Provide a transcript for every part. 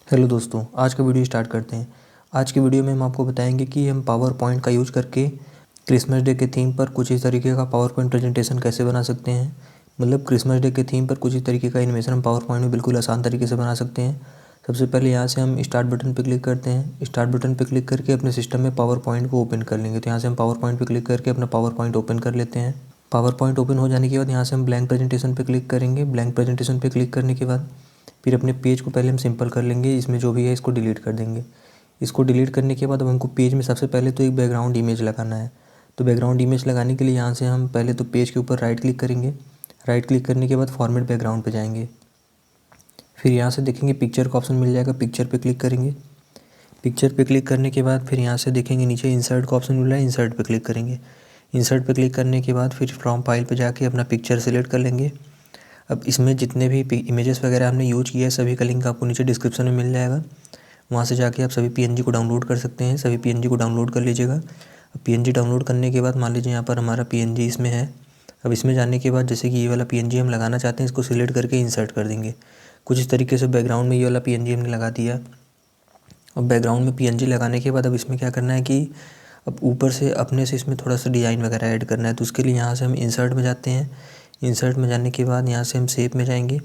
Hello दोस्तों, आज का वीडियो स्टार्ट करते हैं। आज की वीडियो में हम आपको बताएंगे कि हम पावर पॉइंट का यूज़ करके क्रिसमस डे के थीम पर कुछ इस तरीके का पावर पॉइंट प्रेजेंटेशन कैसे बना सकते हैं। मतलब क्रिसमस डे के थीम पर कुछ इस तरीके का एनिमेशन हम पावर पॉइंट में बिल्कुल आसान तरीके से बना सकते हैं। सबसे पहले यहाँ से हम स्टार्ट बटन पर क्लिक करते हैं। स्टार्ट बटन पर क्लिक करके अपने सिस्टम में पावर पॉइंट को ओपन कर लेंगे। तो यहाँ से हम पावर पॉइंट पर क्लिक करके अपना पावर पॉइंट ओपन कर लेते हैं। पावर पॉइंट ओपन हो जाने के बाद यहाँ से हम ब्लैंक प्रेजेंटेशन पर क्लिक करेंगे। ब्लैंक प्रेजेंटेशन पर क्लिक करने के बाद फिर अपने पेज को पहले हम सिंपल कर लेंगे। इसमें जो भी है इसको डिलीट कर देंगे। इसको डिलीट करने के बाद अब हमको पेज में सबसे पहले तो एक बैकग्राउंड इमेज लगाना है। तो बैकग्राउंड इमेज लगाने के लिए यहाँ से हम पहले तो पेज के ऊपर राइट क्लिक करेंगे। राइट क्लिक करने के बाद फॉर्मेट बैकग्राउंड पे जाएंगे। फिर यहाँ से देखेंगे पिक्चर का ऑप्शन मिल जाएगा, पिक्चर पे क्लिक करेंगे। पिक्चर पे क्लिक करने के बाद फिर यहाँ से देखेंगे नीचे इंसर्ट का ऑप्शन मिल रहा है, इंसर्ट पे क्लिक करेंगे। इंसर्ट पे क्लिक करने के बाद फिर फ्रॉम फाइल पे जाके अपना पिक्चर सेलेक्ट कर लेंगे। अब इसमें जितने भी इमेजेस वगैरह हमने यूज किया है सभी का लिंक आपको नीचे डिस्क्रिप्शन में मिल जाएगा। वहाँ से जाके आप सभी पीएनजी को डाउनलोड कर सकते हैं। सभी पीएनजी को डाउनलोड कर लीजिएगा। अब पीएनजी डाउनलोड करने के बाद मान लीजिए यहाँ पर हमारा पीएनजी इसमें है। अब इसमें जाने के बाद जैसे कि ये वाला पीएनजी हम लगाना चाहते हैं, इसको सिलेक्ट करके इंसर्ट कर देंगे। कुछ इस तरीके से बैकग्राउंड में ये वाला पीएनजी हमने लगा दिया। अब बैकग्राउंड में पीएनजी लगाने के बाद अब इसमें क्या करना है कि अब ऊपर से अपने से इसमें थोड़ा सा डिज़ाइन वगैरह ऐड करना है। तो उसके लिए यहाँ से हम इंसर्ट में जाते हैं। इंसर्ट में जाने के बाद यहाँ से हम शेप में जाएंगे।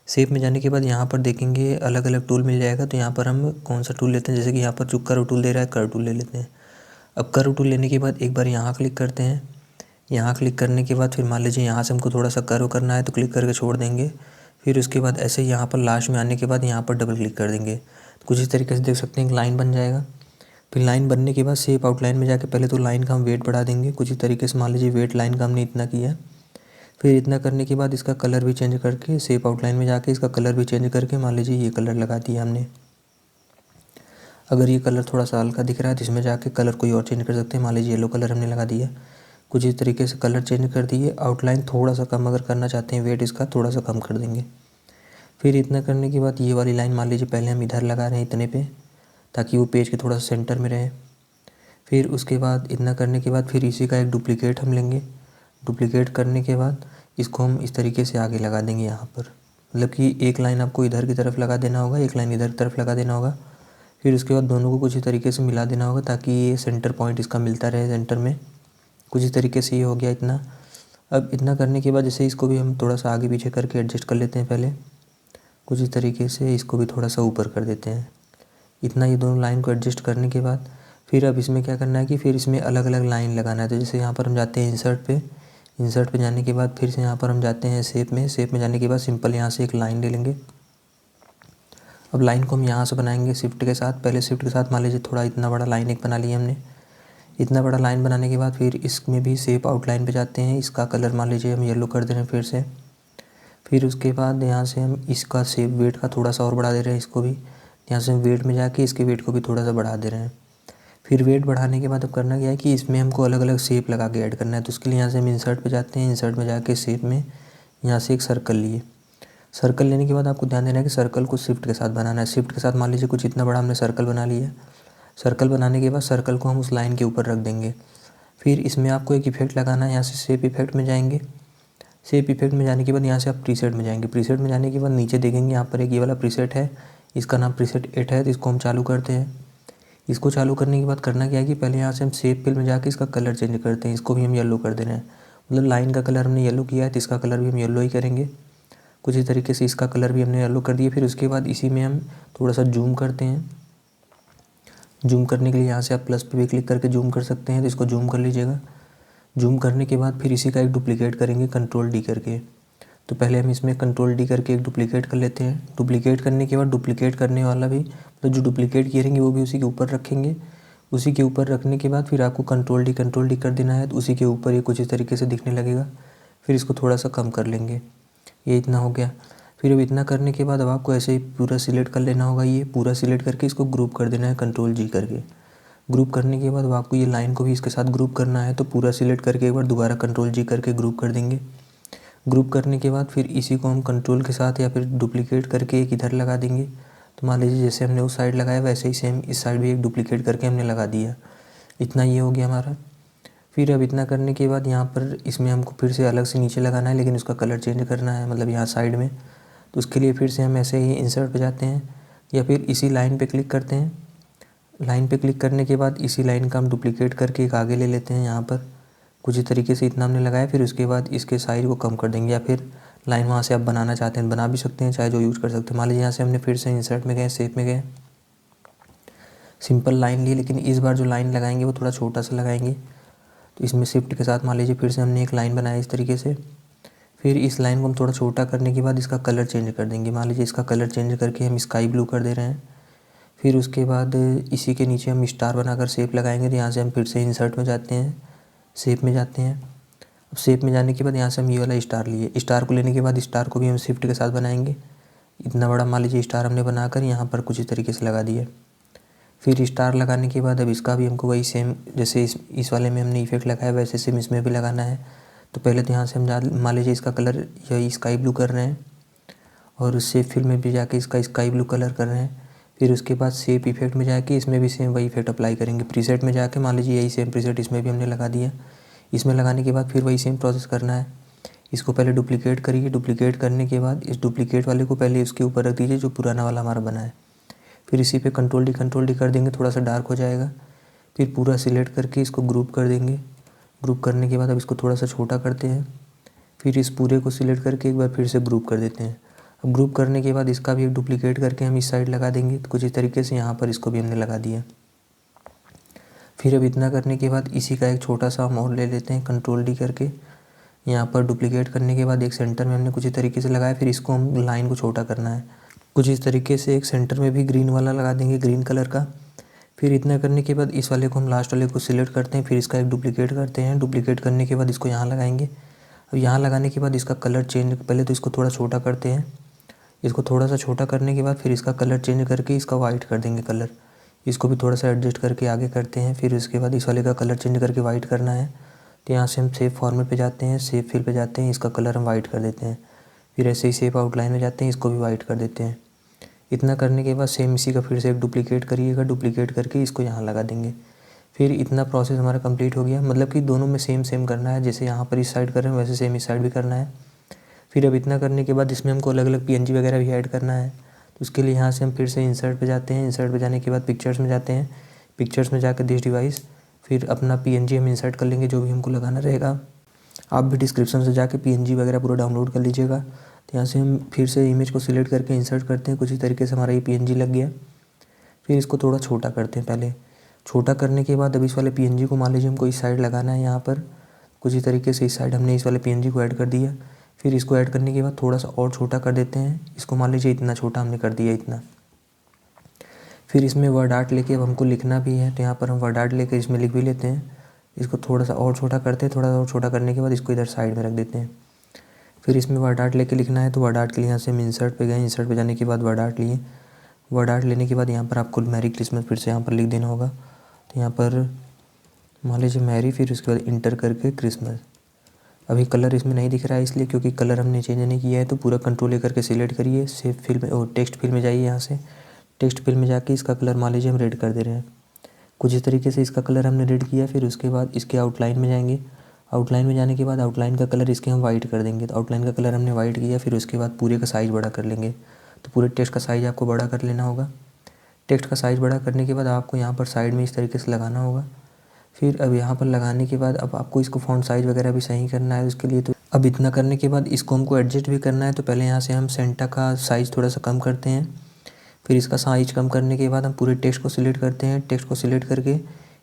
शेप में जाने के बाद यहाँ पर देखेंगे अलग अलग टूल मिल जाएगा। तो यहाँ पर हम कौन सा टूल लेते हैं, जैसे कि यहाँ पर जो कर्व टूल दे रहा है कर्व टूल ले लेते हैं। अब कर्व टूल लेने के बाद एक बार यहाँ क्लिक करते हैं। यहाँ क्लिक करने के बाद फिर मान लीजिए यहाँ से हमको थोड़ा सा कर्व करना है तो क्लिक करके छोड़ देंगे। फिर उसके बाद ऐसे ही यहाँ पर लास्ट में आने के बाद यहाँ पर डबल क्लिक कर देंगे। कुछ इस तरीके से देख सकते हैं एक लाइन बन जाएगा। फिर लाइन बनने के बाद शेप आउटलाइन में जाके पहले तो लाइन का हम वेट बढ़ा देंगे। कुछ इस तरीके से मान लीजिए वेट लाइन का हमने इतना किया। फिर इतना करने के बाद इसका कलर भी चेंज करके शेप आउटलाइन में जाके इसका कलर भी चेंज करके मान लीजिए ये कलर लगा दिया हमने। अगर ये कलर थोड़ा सा हल्का दिख रहा है तो इसमें जाके कलर कोई और चेंज कर सकते हैं। मान लीजिए येलो कलर हमने लगा दिया। कुछ इस तरीके से कलर चेंज कर दिए। आउटलाइन थोड़ा सा कम अगर करना चाहते हैं, वेट इसका थोड़ा सा कम कर देंगे। फिर इतना करने के बाद ये वाली लाइन मान लीजिए पहले हम इधर लगा रहे हैं इतने पे, ताकि वो पेज के थोड़ा सा सेंटर में रहे। फिर उसके बाद इतना करने के बाद फिर इसी का एक डुप्लीकेट हम लेंगे। डुप्लीकेट करने के बाद इसको हम इस तरीके से आगे लगा देंगे यहाँ पर। मतलब कि एक लाइन आपको इधर की तरफ लगा देना होगा, एक लाइन इधर की तरफ लगा देना होगा। फिर उसके बाद दोनों को कुछ इस तरीके से मिला देना होगा ताकि ये सेंटर पॉइंट इसका मिलता रहे सेंटर में। कुछ इस तरीके से ये हो गया इतना। अब इतना करने के बाद जैसे इसको भी हम थोड़ा सा आगे पीछे करके एडजस्ट कर लेते हैं पहले। कुछ इस तरीके से इसको भी थोड़ा सा ऊपर कर देते हैं। इतना ये दोनों लाइन को एडजस्ट करने के बाद फिर अब इसमें क्या करना है कि फिर इसमें अलग अलग लाइन लगाना है। तो जैसे यहाँ पर हम जाते हैं इंसर्ट पे। इंसर्ट पे जाने के बाद फिर से यहाँ पर हम जाते हैं शेप में। शेप में जाने के बाद सिंपल यहाँ से एक लाइन ले लेंगे। अब लाइन को हम यहाँ से बनाएंगे शिफ्ट के साथ। पहले शिफ्ट के साथ मान लीजिए थोड़ा इतना बड़ा लाइन एक बना लिया हमने। इतना बड़ा लाइन बनाने के बाद फिर इसमें भी शेप आउटलाइन पे जाते हैं। इसका कलर मान लीजिए हम येलो कर दे रहे हैं फिर से। फिर उसके बाद यहाँ से हम इसका शेप वेट का थोड़ा सा और बढ़ा दे रहे हैं इसको भी। यहाँ से हम वेट में जाके इसके वेट को भी थोड़ा सा बढ़ा दे रहे हैं। फिर वेट बढ़ाने के बाद अब करना क्या है कि इसमें हमको अलग अलग शेप लगा के ऐड करना है। तो उसके लिए यहाँ से हम इंसर्ट पे जाते हैं। इंसर्ट में जाके शेप में यहाँ से एक सर्कल लिए। सर्कल लेने के बाद आपको ध्यान देना है कि सर्कल को शिफ्ट के साथ बनाना है। शिफ्ट के साथ मान लीजिए कुछ इतना बड़ा हमने सर्कल बना लिया। सर्कल बनाने के बाद सर्कल को हम उस लाइन के ऊपर रख देंगे। फिर इसमें आपको एक इफेक्ट लगाना है। यहाँ से शेप इफेक्ट में जाएंगे। शेप इफेक्ट में जाने के बाद यहाँ से आप प्रीसेट में जाएंगे। प्रीसेट में जाने के बाद नीचे देखेंगे यहाँ पर एक ये वाला प्रीसेट है, इसका नाम प्रीसेट 8 है। तो इसको हम चालू करते हैं। इसको चालू करने के बाद करना क्या है कि पहले यहाँ से हम शेप फिल में जाके इसका कलर चेंज करते हैं। इसको भी हम येलो कर दे रहे हैं। मतलब लाइन का कलर हमने येलो किया है तो इसका कलर भी हम येलो ही करेंगे। कुछ इस तरीके से इसका कलर भी हमने येलो कर दिया। फिर उसके बाद इसी में हम थोड़ा सा जूम करते हैं। जूम करने के लिए यहाँ से आप प्लस पे भी क्लिक करके जूम कर सकते हैं। तो इसको जूम कर लीजिएगा। जूम करने के बाद फिर इसी का एक डुप्लीकेट करेंगे कंट्रोल डी करके। तो पहले हम इसमें कंट्रोल डी करके एक डुप्लीकेट कर लेते हैं। डुप्लीकेट करने के बाद डुप्लीकेट करने वाला भी तो जो डुप्लीकेट किए रहेंगे वो भी उसी के ऊपर रखेंगे। उसी के ऊपर रखने के बाद फिर आपको कंट्रोल डी कर देना है। तो उसी के ऊपर ये कुछ इस तरीके से दिखने लगेगा। फिर इसको थोड़ा सा कम कर लेंगे। ये इतना हो गया। फिर अब इतना करने के बाद अब आपको ऐसे ही पूरा सिलेक्ट कर लेना होगा। ये पूरा सिलेक्ट करके इसको ग्रुप कर देना है कंट्रोल जी करके। ग्रुप करने के बाद अब आपको ये लाइन को भी इसके साथ ग्रुप करना है। तो पूरा सिलेक्ट करके एक बार दोबारा कंट्रोल जी करके ग्रुप कर देंगे। ग्रुप करने के बाद फिर इसी को हम कंट्रोल के साथ या फिर डुप्लीकेट करके एक इधर लगा देंगे। तो मान लीजिए जैसे हमने उस साइड लगाया वैसे ही सेम इस साइड भी एक डुप्लीकेट करके हमने लगा दिया। इतना ये हो गया हमारा। फिर अब इतना करने के बाद यहाँ पर इसमें हमको फिर से अलग से नीचे लगाना है, लेकिन उसका कलर चेंज करना है, मतलब यहाँ साइड में। तो उसके लिए फिर से हम ऐसे ही इंसर्ट पे जाते हैं। या फिर इसी लाइन पे क्लिक करते हैं। लाइन पे क्लिक करने के बाद इसी लाइन का हम डुप्लीकेट करके एक आगे ले लेते हैं। यहाँ पर कुछ इस तरीके से इतना हमने लगाया, फिर उसके बाद इसके साइज़ को कम कर देंगे, या फिर लाइन वहाँ से आप बनाना चाहते हैं बना भी सकते हैं, चाहे जो यूज़ कर सकते हैं। मान लीजिए यहाँ से हमने फिर से इंसर्ट में गए, शेप में गए, सिंपल लाइन ली, लेकिन इस बार जो लाइन लगाएंगे वो थोड़ा छोटा सा लगाएंगे। तो इसमें शिफ्ट के साथ मान लीजिए फिर से हमने एक लाइन बनाया इस तरीके से। फिर इस लाइन को हम थोड़ा छोटा करने के बाद इसका कलर चेंज कर देंगे। मान लीजिए इसका कलर चेंज करके हम स्काई ब्लू कर दे रहे हैं। फिर उसके बाद इसी के नीचे हम स्टार बनाकर शेप लगाएंगे। तो यहाँ से हम फिर से इंसर्ट में जाते हैं, शेप में जाते हैं। अब शेप में जाने के बाद यहाँ से हम ये वाला स्टार लिए। स्टार को लेने के बाद स्टार को भी हम शिफ्ट के साथ बनाएंगे। इतना बड़ा मान लीजिए स्टार हमने बनाकर यहाँ पर कुछ इस तरीके से लगा दिया। फिर स्टार लगाने के बाद अब इसका भी हमको वही सेम जैसे इस वाले में हमने इफेक्ट लगाया वैसे सेम इसमें भी लगाना है। तो पहले तो यहाँ से हम मान लीजिए इसका कलर यही स्काई ब्लू कर रहे हैं, और शेप फिल में भी जाके इसका स्काई ब्लू कलर कर रहे हैं। फिर उसके बाद शेप इफेक्ट में जाके इसमें भी सेम वही इफेक्ट अप्लाई करेंगे। प्रीसेट में जाके मान लीजिए यही सेम प्रीसेट इसमें भी हमने लगा दिया। इसमें लगाने के बाद फिर वही सेम प्रोसेस करना है। इसको पहले डुप्लीकेट करिए। डुप्लीकेट करने के बाद इस डुप्लीकेट वाले को पहले इसके ऊपर रख दीजिए जो पुराना वाला हमारा बना है। फिर इसी पे कंट्रोल डी कर देंगे, थोड़ा सा डार्क हो जाएगा। फिर पूरा सिलेक्ट करके इसको ग्रुप कर देंगे। ग्रुप करने के बाद अब इसको थोड़ा सा छोटा करते हैं। फिर इस पूरे को सिलेक्ट करके एक बार फिर से ग्रुप कर देते हैं। अब ग्रुप करने के बाद इसका भी एक डुप्लीकेट करके हम इस साइड लगा देंगे। तो कुछ इस तरीके से यहाँ पर इसको भी हमने लगा दिया। फिर अब इतना करने के बाद इसी का एक छोटा सा हम और ले लेते हैं, कंट्रोल डी करके। यहाँ पर डुप्लीकेट करने के बाद एक सेंटर में हमने कुछ इस तरीके से लगाया। फिर इसको हम लाइन को छोटा करना है। कुछ इस तरीके से एक सेंटर में भी ग्रीन वाला लगा देंगे, ग्रीन कलर का। फिर इतना करने के बाद इस वाले को हम लास्ट वाले को सिलेक्ट करते हैं। फिर इसका एक डुप्लीकेट करते हैं। डुप्लीकेट करने के बाद इसको यहाँ लगाएंगे। अब यहाँ लगाने के बाद इसका कलर चेंज, पहले तो इसको थोड़ा छोटा करते हैं। इसको थोड़ा सा छोटा करने के बाद फिर इसका कलर चेंज करके इसका वाइट कर देंगे कलर। इसको भी थोड़ा सा एडजस्ट करके आगे करते हैं। फिर उसके बाद इस वाले का कलर चेंज करके वाइट करना है। तो यहाँ से हम शेप फॉर्मेट पे जाते हैं, शेप फिल पे जाते हैं, इसका कलर हम वाइट कर देते हैं। फिर ऐसे ही शेप आउटलाइन में जाते हैं, इसको भी वाइट कर देते हैं। इतना करने के बाद सेम इसी का फिर से एक डुप्लीकेट करिएगा। डुप्लीकेट करके इसको यहाँ लगा देंगे। फिर इतना प्रोसेस हमारा कंप्लीट हो गया। मतलब कि दोनों में सेम सेम करना है, जैसे यहाँ पर इस साइड कर रहे हैं वैसे सेम इस साइड भी करना है। फिर अब इतना करने के बाद इसमें हमको अलग अलग PNG वगैरह भी ऐड करना है। तो उसके लिए यहाँ से हम फिर से इंसर्ट पे जाते हैं। इंसर्ट पे जाने के बाद पिक्चर्स में जाते हैं। पिक्चर्स में जाकर दिस डिवाइस, फिर अपना PNG हम इंसर्ट कर लेंगे जो भी हमको लगाना रहेगा। आप भी डिस्क्रिप्शन से जाके PNG वगैरह पूरा डाउनलोड कर लीजिएगा। तो यहाँ से हम फिर से इमेज को सिलेक्ट करके इंसर्ट करते हैं। कुछ इस तरीके से हमारा ये PNG लग गया। फिर इसको थोड़ा छोटा करते हैं। पहले छोटा करने के बाद अब इस वाले PNG को मान लीजिए हमको इस साइड लगाना है। यहाँ पर कुछ इस तरीके से इस साइड हमने इस वाले PNG को ऐड कर दिया। फिर इसको ऐड करने के बाद थोड़ा सा और छोटा कर देते हैं। इसको मान लीजिए इतना छोटा हमने कर दिया, इतना। फिर इसमें वर्ड आर्ट लेके अब हमको लिखना भी है, तो यहाँ पर हम वर्ड आर्ट लेके इसमें लिख भी लेते हैं। इसको थोड़ा सा और छोटा करते हैं। थोड़ा सा और छोटा करने के बाद इसको इधर साइड में रख देते हैं। फिर इसमें वर्ड आर्ट लेके लिखना है, तो वर्ड आर्ट के लिए यहाँ से हम इंसर्ट पे गए। इंसर्ट पे जाने के बाद वर्ड आर्ट लिए। वर्ड आर्ट लेने के बाद यहाँ पर आपको मैरी क्रिसमस फिर से यहाँ पर लिख देना होगा। तो यहाँ पर मान लीजिए मैरी, फिर उसके बाद इंटर करके क्रिसमस। अभी कलर इसमें नहीं दिख रहा है इसलिए क्योंकि कलर हमने चेंज नहीं किया है। तो पूरा कंट्रोल ले करके सिलेक्ट करिए, शेप फिल में और टेक्स्ट फिल में जाइए। यहाँ से टेक्स्ट फिल में जाके इसका कलर मान लीजिए हम रेड कर दे रहे हैं। कुछ इस तरीके से इसका कलर हमने रेड किया। फिर उसके बाद इसके आउटलाइन में जाएंगे। आउटलाइन में जाने के बाद आउटलाइन का कलर इसके हम वाइट कर देंगे। तो आउटलाइन का कलर हमने वाइट किया। फिर उसके बाद पूरे का साइज़ बड़ा कर लेंगे। तो पूरे टेक्स्ट का साइज़ आपको बड़ा कर लेना होगा। टेक्स्ट का साइज़ बड़ा करने के बाद आपको यहाँ पर साइड में इस तरीके से लगाना होगा। फिर अब यहाँ पर लगाने के बाद अब आपको इसको फ़ॉन्ट साइज़ वगैरह भी सही करना है उसके लिए। तो अब इतना करने के बाद इसको हमको एडजस्ट भी करना है। तो पहले यहाँ से हम सेंटा का साइज़ थोड़ा सा कम करते हैं। फिर इसका साइज़ कम करने के बाद हम पूरे टेक्स्ट को सिलेक्ट करते हैं। टेक्स्ट को सिलेक्ट करके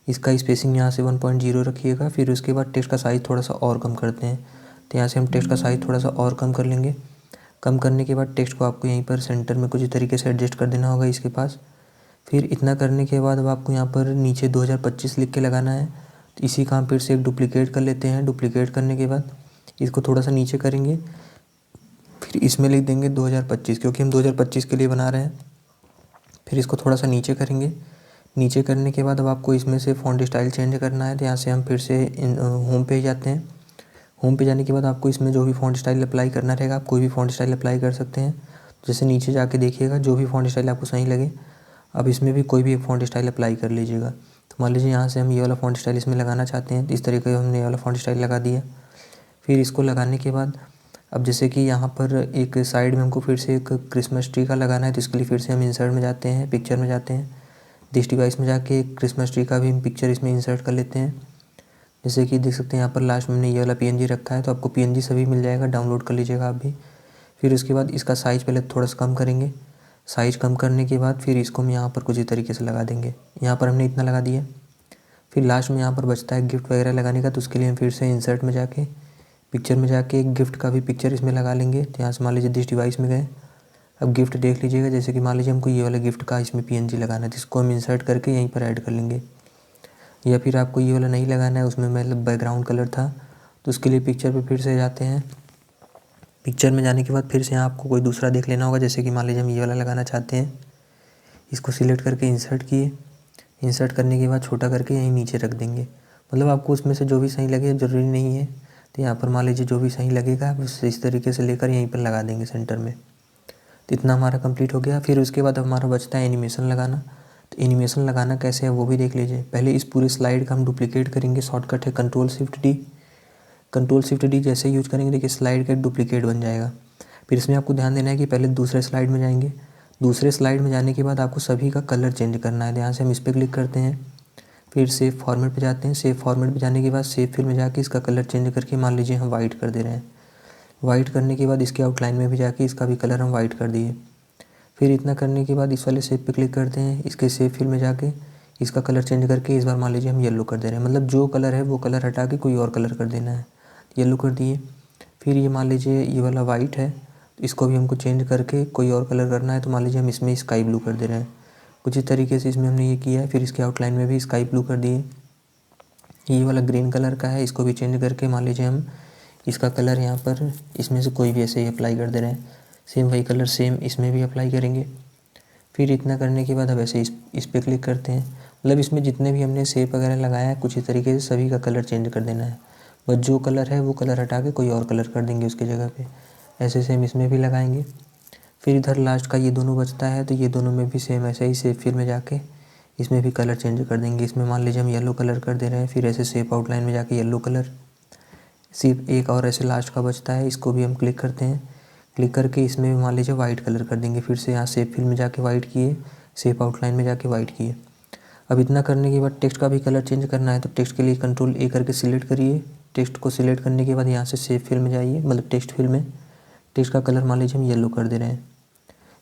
इसका स्पेसिंग यहाँ से 1.0 रखिएगा। फिर उसके बाद टेक्स्ट का साइज़ थोड़ा सा और कम करते हैं। तो यहाँ से हम टेक्स्ट का साइज़ थोड़ा सा और कम कर लेंगे। कम करने के बाद टेक्स्ट को आपको यहीं पर सेंटर में कुछ इस तरीके से एडजस्ट कर देना होगा इसके पास। फिर इतना करने के बाद अब आपको यहाँ पर नीचे 2025 लिख के लगाना है। तो इसी का हम फिर से एक डुप्लीकेट कर लेते हैं। डुप्लीकेट करने के बाद इसको थोड़ा सा नीचे करेंगे। फिर इसमें लिख देंगे 2025 क्योंकि हम 2025 के लिए बना रहे हैं। फिर इसको थोड़ा सा नीचे करेंगे। नीचे करने के बाद अब आपको इसमें से फ़ॉन्ट स्टाइल चेंज करना है। तो यहाँ से हम फिर से होम पे जाते हैं। होम पे जाने के बाद आपको इसमें जो भी फ़ॉन्ट स्टाइल अप्लाई करना रहेगा, आप कोई भी फ़ॉन्ट स्टाइल अप्लाई कर सकते हैं। जैसे नीचे जाके देखिएगा जो भी फ़ॉन्ट स्टाइल आपको सही लगे, अब इसमें भी कोई भी एक फ़ॉन्ट स्टाइल अप्लाई कर लीजिएगा। तो मान लीजिए यहाँ से हम ये वाला फ़ॉन्ट स्टाइल इसमें लगाना चाहते हैं। तो इस तरीके से हमने ये वाला फ़ॉन्ट स्टाइल लगा दिया। फिर इसको लगाने के बाद अब जैसे कि यहाँ पर एक साइड में हमको फिर से एक क्रिसमस ट्री का लगाना है, तो इसके लिए फिर से हम इंसर्ट में जाते हैं, पिक्चर में जाते हैं, दिस डिवाइस में जाके एक क्रिसमस ट्री का भी हम पिक्चर इसमें इंसर्ट कर लेते हैं। जैसे कि देख सकते हैं यहाँ पर लास्ट में हमने ये वाला PNG रखा है, तो आपको PNG सभी मिल जाएगा, डाउनलोड कर लीजिएगा आप भी। फिर उसके बाद इसका साइज़ पहले थोड़ा सा कम करेंगे। साइज़ कम करने के बाद फिर इसको हम यहाँ पर कुछ इस तरीके से लगा देंगे। यहाँ पर हमने इतना लगा दिया। फिर लास्ट में यहाँ पर बचता है गिफ्ट वगैरह लगाने का, तो उसके लिए हम फिर से इंसर्ट में जाके पिक्चर में जाके एक गिफ्ट का भी पिक्चर इसमें लगा लेंगे। तो यहाँ से मान लीजिए दिस डिवाइस में गए, अब गिफ्ट देख लीजिएगा। जैसे कि मान लीजिए हमको ये वाला गिफ्ट का इसमें PNG लगाना है, तो इसको हम इंसर्ट करके यहीं पर ऐड कर लेंगे। या फिर आपको ये वाला नहीं लगाना है, उसमें मतलब बैकग्राउंड कलर था, तो उसके लिए पिक्चर पे फिर से जाते हैं। पिक्चर में जाने के बाद फिर से यहाँ आपको कोई दूसरा देख लेना होगा। जैसे कि मान लीजिए हम ये वाला लगाना चाहते हैं, इसको सिलेक्ट करके इंसर्ट किए। इंसर्ट करने के बाद छोटा करके यहीं नीचे रख देंगे। मतलब आपको उसमें से जो भी सही लगे, ज़रूरी नहीं है, तो यहाँ पर मान लीजिए जो भी सही लगेगा बस इस तरीके से लेकर यहीं पर लगा देंगे सेंटर में। तो इतना हमारा कंप्लीट हो गया। फिर उसके बाद हमारा बचता है एनिमेशन लगाना। तो एनिमेशन लगाना कैसे है वो भी देख लीजिए। पहले इस पूरे स्लाइड का हम डुप्लीकेट करेंगे। शॉर्टकट है Ctrl+Shift+D। Ctrl+Shift+D जैसे यूज करेंगे देखिए स्लाइड का डुप्लीकेट बन जाएगा। फिर इसमें आपको ध्यान देना है कि पहले दूसरे स्लाइड में जाएंगे। दूसरे स्लाइड में जाने के बाद आपको सभी का कलर चेंज करना है। यहाँ से हम इस पर क्लिक करते हैं, फिर सेव फॉर्मेट पे जाते हैं। सेव फॉर्मेट पे जाने के बाद सेव फिल में जाके इसका कलर चेंज करके मान लीजिए हम वाइट कर दे रहे हैं। वाइट करने के बाद इसके आउटलाइन में भी जाके इसका भी कलर हम वाइट कर दिए। फिर इतना करने के बाद इस वाले सेव पे क्लिक करते हैं। इसके सेव फिल में जाके इसका कलर चेंज करके इस बार मान लीजिए हम येलो कर दे रहे हैं। मतलब जो कलर है वो कलर हटा के कोई और कलर कर देना है। येलो कर दिए। फिर ये मान लीजिए ये वाला वाइट है, इसको भी हमको चेंज करके कोई और कलर करना है, तो मान लीजिए हम इसमें स्काई ब्लू कर दे रहे हैं। कुछ इस तरीके से इसमें हमने ये किया है। फिर इसके आउटलाइन में भी स्काई ब्लू कर दिए। ये वाला ग्रीन कलर का है, इसको भी चेंज करके मान लीजिए हम इसका कलर यहाँ पर इसमें से कोई भी ऐसे ही अप्लाई कर दे रहे हैं। सेम वही कलर सेम इसमें भी अप्लाई करेंगे। फिर इतना करने के बाद अब ऐसे इस पर क्लिक करते हैं। मतलब इसमें जितने भी हमने शेप वगैरह लगाया है कुछ इस तरीके से सभी का कलर चेंज कर देना है। बस जो कलर है वो कलर हटा के कोई और कलर कर देंगे उसकी जगह पे। ऐसे सेम इसमें भी लगाएंगे। फिर इधर लास्ट का ये दोनों बचता है, तो ये दोनों में भी सेम ऐसे ही शेप फिल में जाके इसमें भी कलर चेंज कर देंगे। इसमें मान लीजिए हम येलो कलर कर दे रहे हैं। फिर ऐसे शेप आउटलाइन में जाके येलो कलर। सिर्फ एक और ऐसे लास्ट का बचता है, इसको भी हम क्लिक करते हैं। क्लिक करके इसमें भी मान लीजिए वाइट कलर कर देंगे। फिर से यहाँ शेप फिल में जाके वाइट किए, शेप आउटलाइन में जाके वाइट किए। अब इतना करने के बाद टेक्स्ट का भी कलर चेंज करना है, तो टेक्स्ट के लिए Ctrl+A करके सिलेक्ट करिए। टेक्स्ट को सिलेक्ट करने के बाद यहाँ से शेप फिल में जाइए, मतलब टेक्स्ट फिल में। टेक्स्ट का कलर मान लीजिए हम येलो कर दे रहे हैं।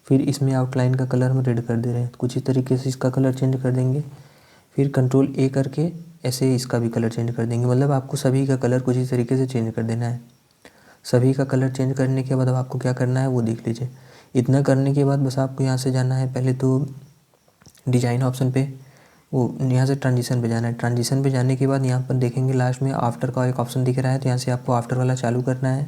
फिर इसमें आउटलाइन का कलर हम रेड कर दे रहे हैं। कुछ इस तरीके से इसका कलर चेंज कर देंगे। फिर Ctrl+A करके ऐसे इसका भी कलर चेंज कर देंगे। मतलब आपको सभी का कलर कुछ इस तरीके से चेंज कर देना है। सभी का कलर चेंज करने के बाद अब आपको क्या करना है वो देख लीजिए। इतना करने के बाद बस आपको यहाँ से जाना है, पहले तो डिज़ाइन ऑप्शन पे, वो यहाँ से ट्रांजिशन पे जाना है। ट्रांजिशन पे जाने के बाद यहाँ पर देखेंगे लास्ट में आफ्टर का एक ऑप्शन दिख रहा है, तो यहाँ से आपको आफ्टर वाला चालू करना है।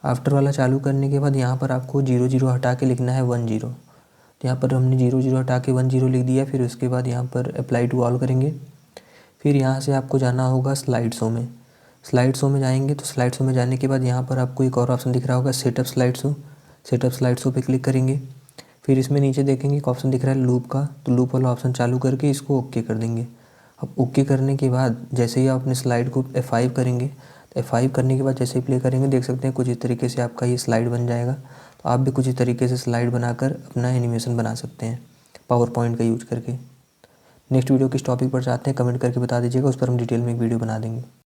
आफ्टर वाला चालू करने के बाद यहाँ पर आपको 0 0 हटा के लिखना है 1 0। तो यहाँ पर हमने 0 0 हटा के 1 0 लिख दिया। फिर उसके बाद यहाँ पर अप्लाई टू ऑल करेंगे। फिर यहाँ से आपको जाना होगा स्लाइड शो में। स्लाइड शो में जाएंगे तो स्लाइड शो में जाने के बाद यहाँ पर आपको एक और ऑप्शन दिख रहा होगा setup slide show. Setup slide show पे क्लिक करेंगे। फिर इसमें नीचे देखेंगे एक ऑप्शन दिख रहा है लूप का, तो लूप वाला ऑप्शन चालू करके इसको ओके कर देंगे। अब ओके करने के बाद जैसे ही आप अपने स्लाइड को F5 करेंगे, तो F5 करने के बाद जैसे ही प्ले करेंगे देख सकते हैं कुछ इस तरीके से आपका ये स्लाइड बन जाएगा। तो आप भी कुछ इस तरीके से स्लाइड बनाकर अपना एनिमेशन बना सकते हैं पावर पॉइंट का यूज करके। नेक्स्ट वीडियो किस टॉपिक पर चाहते हैं कमेंट करके बता दीजिएगा, उस पर हम डिटेल में एक वीडियो बना देंगे।